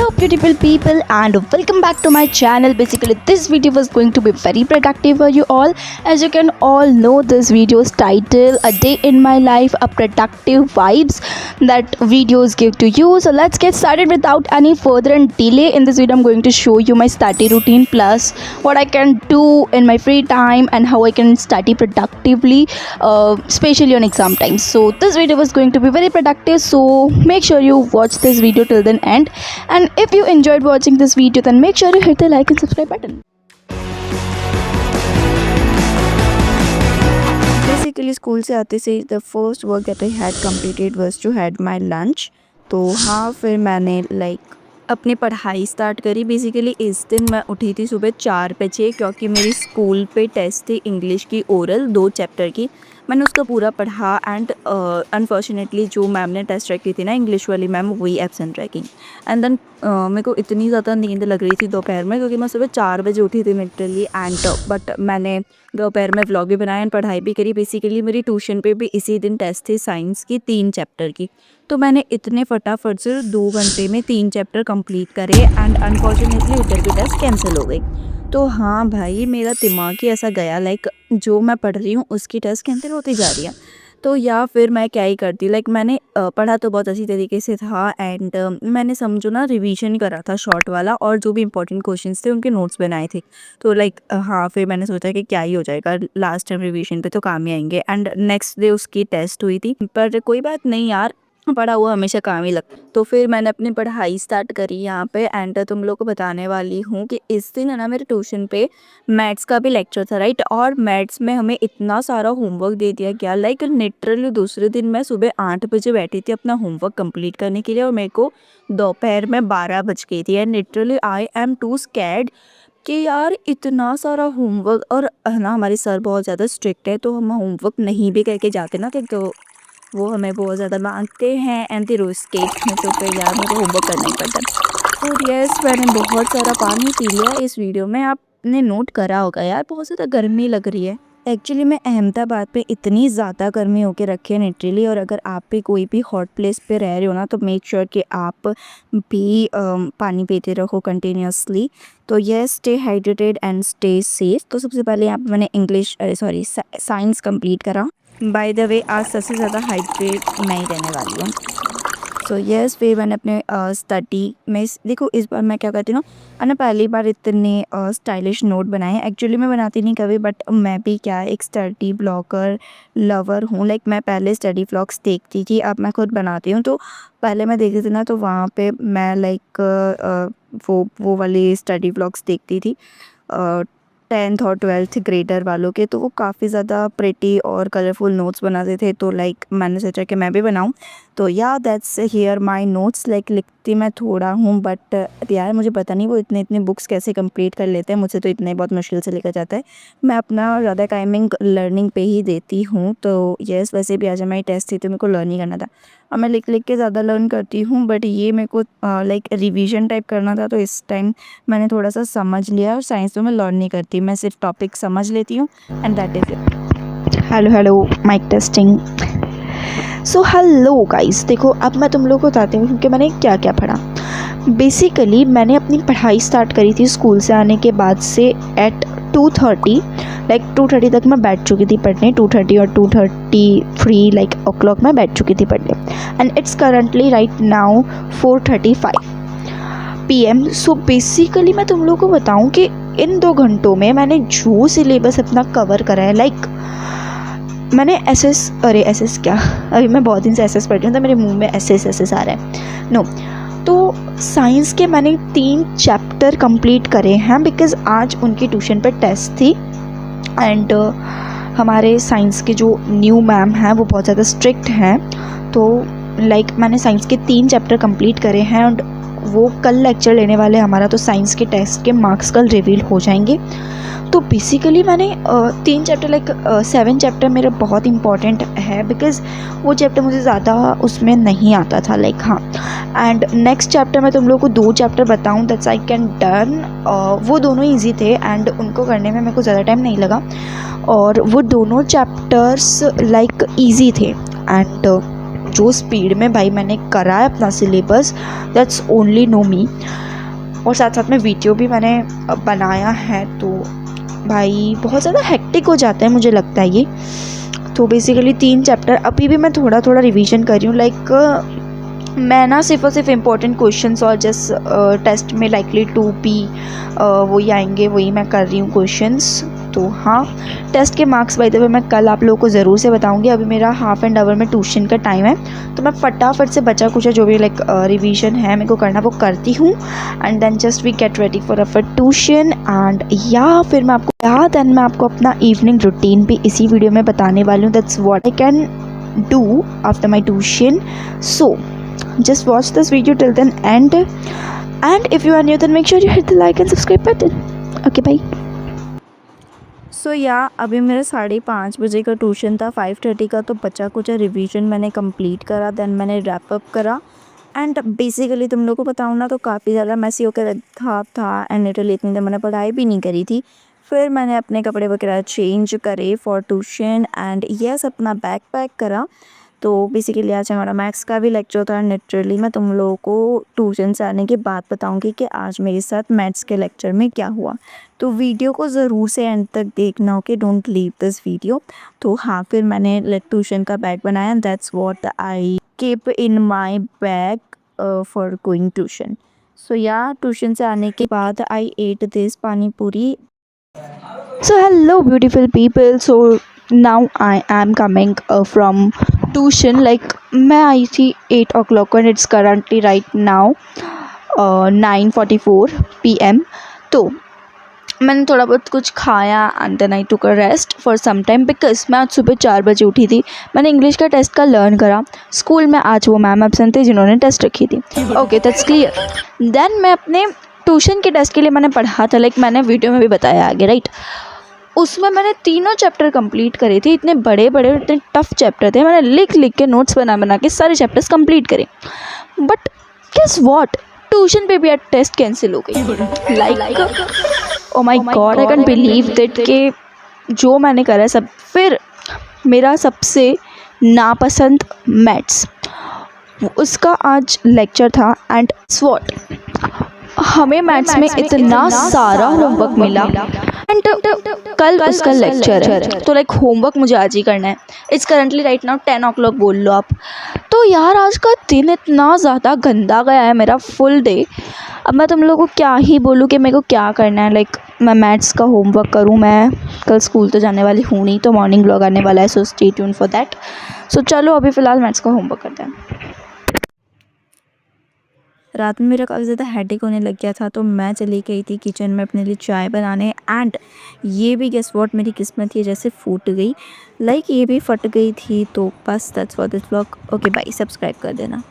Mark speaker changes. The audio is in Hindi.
Speaker 1: Hello beautiful people and welcome back to my channel. Basically this video was going to be very productive for you all. As you can all know, this video's title, a day in my life, a productive vibes that videos give to you. So let's get started without any further delay. In this video I'm going to show you my study routine plus what I can do in my free time and how I can study productively, especially on exam time. So this video was going to be very productive, so make sure you watch this video till the end. And if you enjoyed watching this video, then make sure you hit the like and subscribe button.
Speaker 2: Basically school से आते से the first work that I had completed was to had my lunch. तो हाँ, फिर मैंने अपनी पढ़ाई स्टार्ट करी। बेसिकली इस दिन मैं उठी थी सुबह 4 बजे, क्योंकि मेरी स्कूल पे टेस्ट थी इंग्लिश की ओरल 2 चैप्टर की। मैंने उसका पूरा पढ़ा एंड अनफॉर्चुनेटली जो मैम ने टेस्ट रखी थी ना, इंग्लिश वाली मैम, वही एब्सेंट रह गई। एंड देन मेरे को इतनी ज़्यादा नींद लग रही थी दोपहर में, क्योंकि मैं सुबह 4 बजे उठी थी लिटरली। एंड बट मैंने दोपहर में व्लॉग भी बनाया एंड पढ़ाई भी करी। बेसिकली मेरी ट्यूशन पे भी इसी दिन टेस्ट थी साइंस की 3 चैप्टर की। तो मैंने इतने फटाफट से 2 घंटे में 3 चैप्टर कंप्लीट करे एंड अनफॉर्चुनेटली उधर की टेस्ट कैंसिल हो गई। तो हाँ भाई, मेरा दिमाग ही ऐसा गया, जो मैं पढ़ रही हूँ उसकी टेस्ट कैंसिल होती जा रही है। तो या फिर मैं क्या ही करती, मैंने पढ़ा तो बहुत अच्छी तरीके से था एंड मैंने समझो ना रिवीजन करा था शॉर्ट वाला, और जो भी इंपॉर्टेंट क्वेश्चंस थे उनके नोट्स बनाए थे। तो हाँ, फिर मैंने सोचा कि क्या ही हो जाएगा, लास्ट टाइम रिवीजन पे तो काम ही आएंगे। एंड नेक्स्ट डे उसकी टेस्ट हुई थी, पर कोई बात नहीं यार, पढ़ा हुआ हमेशा काम ही लगता। तो फिर मैंने अपनी पढ़ाई स्टार्ट करी यहाँ पे। एंड तुम लोग को बताने वाली हूँ कि इस दिन है ना, मेरे ट्यूशन पे मैथ्स का भी लेक्चर था, राइट। और मैथ्स में हमें इतना सारा होमवर्क दे दिया गया, लिटरली दूसरे दिन मैं सुबह 8 बजे बैठी थी अपना होमवर्क कंप्लीट करने के लिए, और मेरे को दोपहर में 12 बज गई थी। And literally I am too scared कि यार इतना सारा होमवर्क, और है ना हमारे सर बहुत ज़्यादा स्ट्रिक्ट है, तो हम होमवर्क नहीं भी करके जाते ना, तो वो हमें बहुत ज़्यादा मांगते हैं एंड फिर उसके में तो फिर यार मेरे को होमवर्क करना ही पड़ता है। तो यस, मैंने बहुत सारा पानी पी लिया इस वीडियो में, आपने नोट करा होगा यार, बहुत ज़्यादा गर्मी लग रही है। एक्चुअली मैं अहमदाबाद पे इतनी ज़्यादा गर्मी होके रखी है लिटरली, और अगर आप भी कोई भी हॉट प्लेस पे रह रहे हो ना, तो मेक श्योर कि आप भी पानी पीते रहो कंटिन्यूसली। तो yes, stay hydrated and stay safe. तो सबसे पहले यहाँ पे मैंने साइंस कंप्लीट करा। बाय द वे, आज सबसे ज़्यादा हाइड्रेट मैं ही रहने वाली हूँ। सो यस, फिर मैंने अपने स्टडी में देखो, इस बार मैं क्या करती हूँ ना, पहली बार इतने स्टाइलिश नोट बनाए। एक्चुअली मैं बनाती नहीं कभी, बट मैं भी क्या एक स्टडी ब्लॉगर लवर हूँ। मैं पहले स्टडी ब्लॉग्स देखती थी, अब मैं खुद बनाती हूँ। तो पहले मैं देखती थी ना, तो वहाँ पे मैं वो वाले स्टडी ब्लॉग्स देखती थी 10th और 12th ग्रेडर वालों के। तो वो काफ़ी ज़्यादा प्रिटी और कलरफुल नोट्स बनाते थे, तो मैंने सोचा कि मैं भी बनाऊं। तो या दैट्स हियर माय नोट्स। लिखती मैं थोड़ा हूँ, बट यार मुझे पता नहीं वो इतने बुक्स कैसे कंप्लीट कर लेते हैं, मुझसे तो इतने बहुत मुश्किल से लिखा जाता है। मैं अपना ज़्यादा टाइमिंग लर्निंग पे ही देती हूँ। तो यस, वैसे भी आज हमारी टेस्ट थी तो मेरे को लर्न ही करना था, और मैं लिख के ज़्यादा लर्न करती हूँ, बट ये मेरे को रिवीजन टाइप करना था। तो इस टाइम मैंने थोड़ा सा समझ लिया, और साइंस तो मैं लर्न नहीं करती, मैं सिर्फ टॉपिक समझ लेती हूँ and that is it.
Speaker 1: Hello mic testing. So hello guys, देखो अब मैं तुम लोग को बताती हूँ कि मैंने क्या क्या पढ़ा। बेसिकली मैंने अपनी पढ़ाई स्टार्ट करी थी स्कूल से आने के बाद से एट 2:30। 2:30 तक मैं बैठ चुकी थी पढ़ने, 2:30 और 2:33 o'clock मैं बैठ चुकी थी पढ़ने। And it's currently right now 4:35 PM। So basically मैं तुम लोग को बताऊँ कि इन 2 घंटों में मैंने जो सिलेबस अपना कवर करा है, मैंने एसएस क्या, अभी मैं बहुत दिन से एसएस पढ़ रही हूँ, तो मेरे मुंह में एसएस आ रहा है। नो, तो साइंस के मैंने 3 चैप्टर कंप्लीट करे हैं, बिकॉज़ आज उनकी ट्यूशन पर टेस्ट थी। एंड हमारे साइंस के जो न्यू मैम हैं वो बहुत ज़्यादा स्ट्रिक्ट हैं। तो मैंने साइंस के 3 चैप्टर कंप्लीट करे हैं, एंड वो कल लेक्चर लेने वाले हमारा, तो साइंस के टेस्ट के मार्क्स कल रिवील हो जाएंगे। तो बेसिकली मैंने 3 चैप्टर 7 चैप्टर मेरा बहुत इंपॉर्टेंट है, बिकॉज़ वो चैप्टर मुझे ज़्यादा उसमें नहीं आता था। हाँ, एंड नेक्स्ट चैप्टर मैं तुम लोग को 2 चैप्टर बताऊँ दैट्स आई कैन डन। वो दोनों ईजी थे एंड उनको करने में मेरे को ज़्यादा टाइम नहीं लगा, और वो दोनों चैप्टर्स ईजी थे। एंड जो स्पीड में भाई मैंने करा है अपना सिलेबस, दैट्स ओनली नो मी। और साथ साथ में वीडियो भी मैंने बनाया है, तो भाई बहुत ज़्यादा हेक्टिक हो जाता है मुझे लगता है ये। तो बेसिकली 3 चैप्टर अभी भी मैं थोड़ा थोड़ा रिवीजन कर रही हूँ। लाइक मैं ना सिर्फ और सिर्फ इम्पोर्टेंट क्वेश्चंस और जस्ट टेस्ट में लाइकली टू बी वही आएंगे, वही मैं कर रही हूँ क्वेश्चंस। तो हाँ, टेस्ट के मार्क्स बाय द वे मैं कल आप लोगों को ज़रूर से बताऊँगी। अभी मेरा हाफ एन आवर में ट्यूशन का टाइम है, तो मैं फटाफट से बचा कुछ जो भी लाइक रिवीजन है मेरे को करना वो करती हूँ, and then just we get ready for our tuition. And या फिर मैं आपको अपना इवनिंग रूटीन भी इसी वीडियो में बताने वाली हूँ। That's what I can do after my tuition. So just watch this video till then end, and if you are new then make sure you hit the like and subscribe button. Okay, bye.
Speaker 2: सो अभी मेरा 5:30 बजे का ट्यूशन था, 5:30 का, तो बचा कुछ रिवीजन मैंने कंप्लीट करा, देन मैंने रैप अप करा। एंड बेसिकली तुम लोग को बताऊँ ना, तो काफ़ी ज़्यादा मैसी होकर रखा था, एंड लिटरली इतनी देर मैंने पढ़ाई भी नहीं करी थी। फिर मैंने अपने कपड़े वगैरह चेंज करे फॉर ट्यूशन, एंड यस अपना बैग पैक करा। तो बेसिकली आज हमारा मैथ्स का भी लेक्चर था। लिटरली मैं तुम लोगों को ट्यूशन से आने के बाद बताऊंगी कि आज मेरे साथ मैथ्स के लेक्चर में क्या हुआ। तो वीडियो को ज़रूर से एंड तक देखना, okay, don't leave this video. तो हाँ, फिर मैंने ट्यूशन का बैग बनाया, that's what I keep in my bag for going tuition. So tuition से आने के बाद आई एट दिस पानी पूरी।
Speaker 1: So hello beautiful people. So now I am coming from tuition. Like मैं आई थी 8 o'clock and it's currently right now 9:44 PM. तो मैंने थोड़ा बहुत कुछ खाया and then I took a rest for some time, because मैं आज सुबह 4 बजे उठी थी। मैंने इंग्लिश का टेस्ट का लर्न करा। स्कूल में आज वो मैम एब्सेंट थे जिन्होंने टेस्ट रखी थी। Okay, that's clear. देन मैं अपने ट्यूशन के टेस्ट के लिए मैंने पढ़ा था, लाइक मैंने वीडियो में भी बताया आगे, राइट। उसमें मैंने 3 चैप्टर कंप्लीट करे थे। इतने बड़े बड़े इतने टफ चैप्टर थे, मैंने लिख लिख के नोट्स बना के सारे चैप्टर्स कंप्लीट करे। बट गेस व्हाट, ट्यूशन पे भी आज टेस्ट कैंसिल हो गई। Like oh my God, I can believe that कि जो मैंने करा है सब। फिर मेरा सबसे नापसंद मैथ्स, उसका आज लेक्चर था। एंड स्वॉट हमें मैथ्स में इतना सारा होमवर्क मिला, एंड कल उसका लेक्चर है, तो लाइक होमवर्क मुझे आज ही करना है। It's currently right now 10 o'clock बोल लो आप। तो यार आज का दिन इतना ज़्यादा गंदा गया है मेरा, फुल डे। अब मैं तुम लोगों को क्या ही बोलूँ कि मेरे को क्या करना है। लाइक मैं मैथ्स का होमवर्क करूँ, मैं कल स्कूल तो जाने वाली हूँ नहीं, तो मॉर्निंग ब्लॉग आने वाला है, so stay tuned for that. So चलो अभी फ़िलहाल मैथ्स का होमवर्क करते हैं।
Speaker 2: रात में मेरा काफ़ी ज़्यादा हेडेक होने लग गया था, तो मैं चली गई थी किचन में अपने लिए चाय बनाने। एंड ये भी गेस व्हाट, मेरी किस्मत ये जैसे फूट गई, लाइक ये भी फट गई थी। तो बस that's for this vlog. Okay bye, subscribe कर देना।